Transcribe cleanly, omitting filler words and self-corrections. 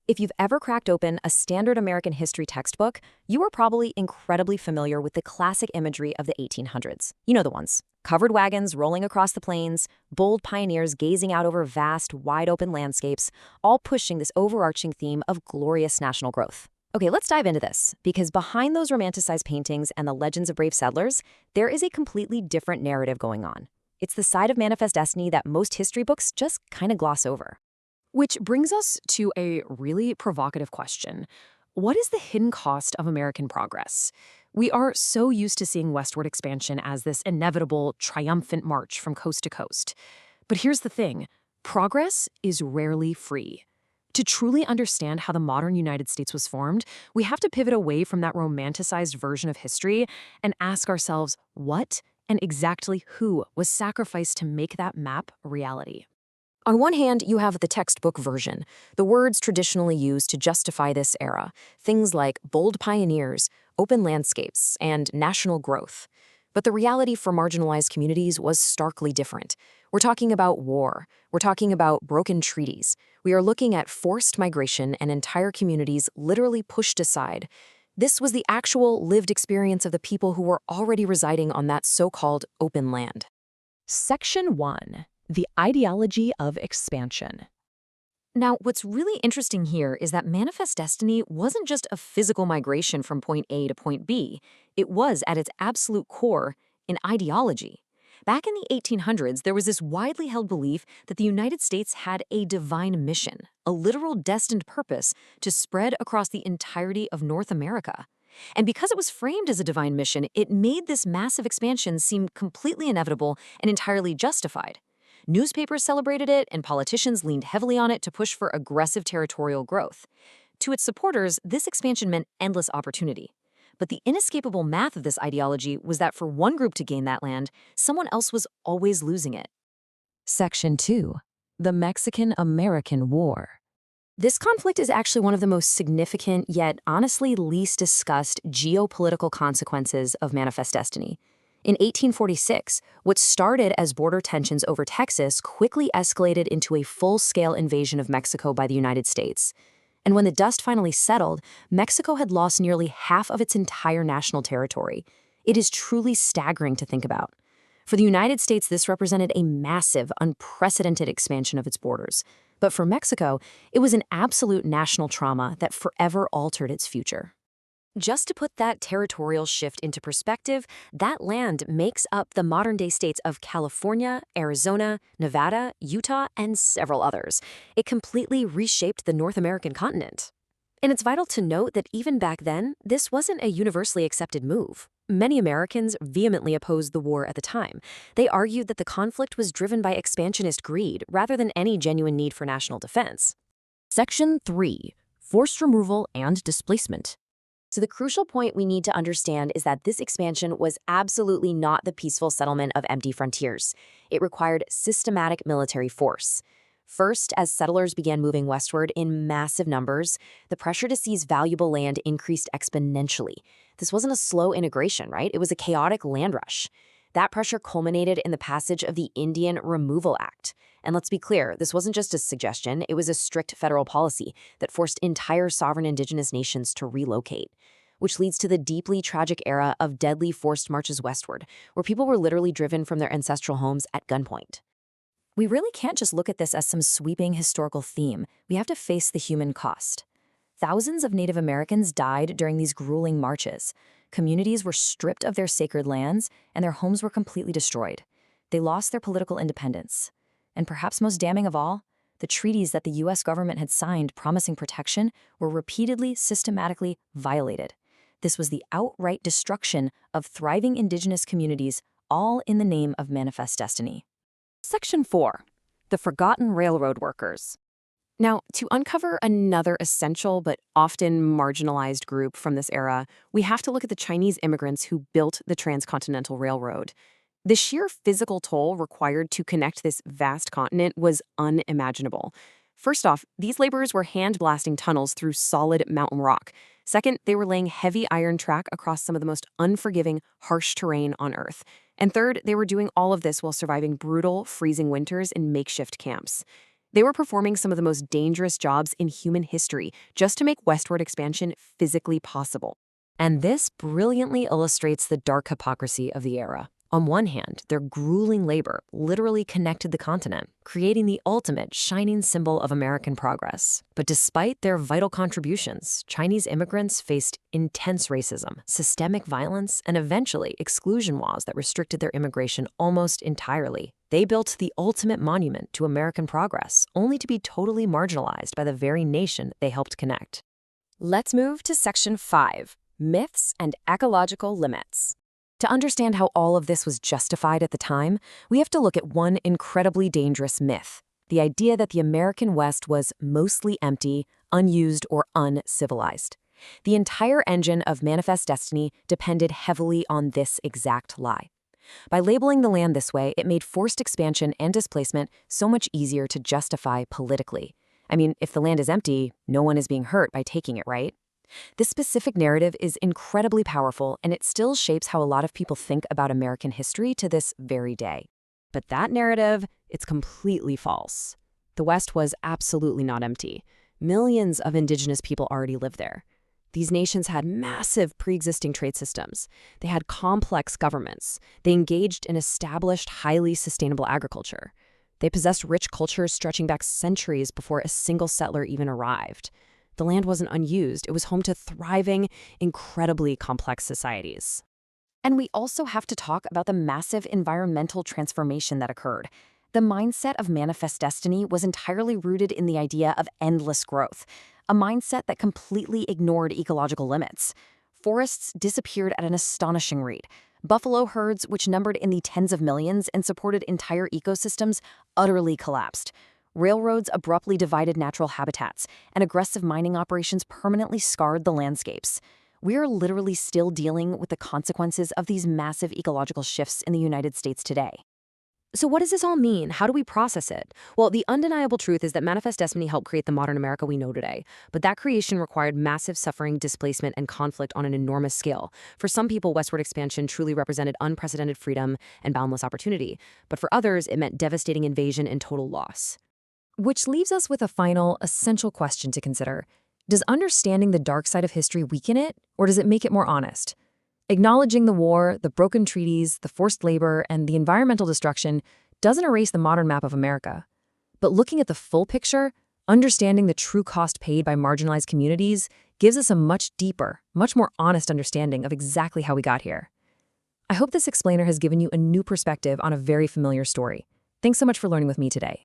If you've ever cracked open a standard American history textbook, you are probably incredibly familiar with the classic imagery of the 1800s. You know the ones. Covered wagons rolling across the plains, bold pioneers gazing out over vast, wide-open landscapes, all pushing this overarching theme of glorious national growth. Okay, let's dive into this, because behind those romanticized paintings and the legends of brave settlers, there is a completely different narrative going on. It's the side of Manifest Destiny that most history books just kind of gloss over. Which brings us to a really provocative question. What is the hidden cost of American progress? We are so used to seeing westward expansion as this inevitable, triumphant march from coast to coast. But here's the thing. Progress is rarely free. To truly understand how the modern United States was formed, we have to pivot away from that romanticized version of history and ask ourselves what and exactly who was sacrificed to make that map a reality. On one hand, you have the textbook version, the words traditionally used to justify this era, things like bold pioneers, open landscapes, and national growth. But the reality for marginalized communities was starkly different. We're talking about war. We're talking about broken treaties. We are looking at forced migration and entire communities literally pushed aside. This was the actual lived experience of the people who were already residing on that so-called open land. Section 1. The ideology of expansion. Now, what's really interesting here is that Manifest Destiny wasn't just a physical migration from point A to point B. It was, at its absolute core, an ideology. Back in the 1800s, there was this widely held belief that the United States had a divine mission, a literal destined purpose to spread across the entirety of North America. And because it was framed as a divine mission, it made this massive expansion seem completely inevitable and entirely justified. Newspapers celebrated it, and politicians leaned heavily on it to push for aggressive territorial growth. To its supporters, this expansion meant endless opportunity. But the inescapable math of this ideology was that for one group to gain that land, someone else was always losing it. Section 2. The Mexican-American War. This conflict is actually one of the most significant, yet honestly least discussed geopolitical consequences of Manifest Destiny. In 1846, what started as border tensions over Texas quickly escalated into a full-scale invasion of Mexico by the United States. And when the dust finally settled, Mexico had lost nearly half of its entire national territory. It is truly staggering to think about. For the United States, this represented a massive, unprecedented expansion of its borders. But for Mexico, it was an absolute national trauma that forever altered its future. Just to put that territorial shift into perspective, that land makes up the modern-day states of California, Arizona, Nevada, Utah, and several others. It completely reshaped the North American continent. And it's vital to note that even back then, this wasn't a universally accepted move. Many Americans vehemently opposed the war at the time. They argued that the conflict was driven by expansionist greed rather than any genuine need for national defense. Section 3. Forced removal and displacement. So the crucial point we need to understand is that this expansion was absolutely not the peaceful settlement of empty frontiers. It required systematic military force. First, as settlers began moving westward in massive numbers, the pressure to seize valuable land increased exponentially. This wasn't a slow integration, right? It was a chaotic land rush. That pressure culminated in the passage of the Indian Removal Act. And let's be clear, this wasn't just a suggestion, it was a strict federal policy that forced entire sovereign indigenous nations to relocate, which leads to the deeply tragic era of deadly forced marches westward, where people were literally driven from their ancestral homes at gunpoint. We really can't just look at this as some sweeping historical theme. We have to face the human cost. Thousands of Native Americans died during these grueling marches. Communities were stripped of their sacred lands, and their homes were completely destroyed. They lost their political independence. And perhaps most damning of all, the treaties that the U.S. government had signed promising protection were repeatedly, systematically violated. This was the outright destruction of thriving indigenous communities, all in the name of Manifest Destiny. Section 4. The Forgotten Railroad Workers. Now, to uncover another essential but often marginalized group from this era, we have to look at the Chinese immigrants who built the Transcontinental Railroad. The sheer physical toll required to connect this vast continent was unimaginable. First off, these laborers were hand-blasting tunnels through solid mountain rock. Second, they were laying heavy iron track across some of the most unforgiving, harsh terrain on Earth. And third, they were doing all of this while surviving brutal, freezing winters in makeshift camps. They were performing some of the most dangerous jobs in human history just to make westward expansion physically possible. And this brilliantly illustrates the dark hypocrisy of the era. On one hand, their grueling labor literally connected the continent, creating the ultimate shining symbol of American progress. But despite their vital contributions, Chinese immigrants faced intense racism, systemic violence, and eventually exclusion laws that restricted their immigration almost entirely. They built the ultimate monument to American progress, only to be totally marginalized by the very nation they helped connect. Let's move to Section 5, Myths and Ecological Limits. To understand how all of this was justified at the time, we have to look at one incredibly dangerous myth: the idea that the American West was mostly empty, unused, or uncivilized. The entire engine of Manifest Destiny depended heavily on this exact lie. By labeling the land this way, it made forced expansion and displacement so much easier to justify politically. I mean, if the land is empty, no one is being hurt by taking it, right? This specific narrative is incredibly powerful, and it still shapes how a lot of people think about American history to this very day. But that narrative, it's completely false. The West was absolutely not empty. Millions of indigenous people already lived there. These nations had massive pre-existing trade systems. They had complex governments. They engaged in established, highly sustainable agriculture. They possessed rich cultures stretching back centuries before a single settler even arrived. The land wasn't unused. It was home to thriving, incredibly complex societies. And we also have to talk about the massive environmental transformation that occurred. The mindset of Manifest Destiny was entirely rooted in the idea of endless growth, a mindset that completely ignored ecological limits. Forests disappeared at an astonishing rate. Buffalo herds, which numbered in the tens of millions and supported entire ecosystems, utterly collapsed. Railroads abruptly divided natural habitats, and aggressive mining operations permanently scarred the landscapes. We are literally still dealing with the consequences of these massive ecological shifts in the United States today. So what does this all mean? How do we process it? Well, the undeniable truth is that Manifest Destiny helped create the modern America we know today. But that creation required massive suffering, displacement, and conflict on an enormous scale. For some people, westward expansion truly represented unprecedented freedom and boundless opportunity. But for others, it meant devastating invasion and total loss. Which leaves us with a final, essential question to consider. Does understanding the dark side of history weaken it, or does it make it more honest? Acknowledging the war, the broken treaties, the forced labor, and the environmental destruction doesn't erase the modern map of America. But looking at the full picture, understanding the true cost paid by marginalized communities gives us a much deeper, much more honest understanding of exactly how we got here. I hope this explainer has given you a new perspective on a very familiar story. Thanks so much for learning with me today.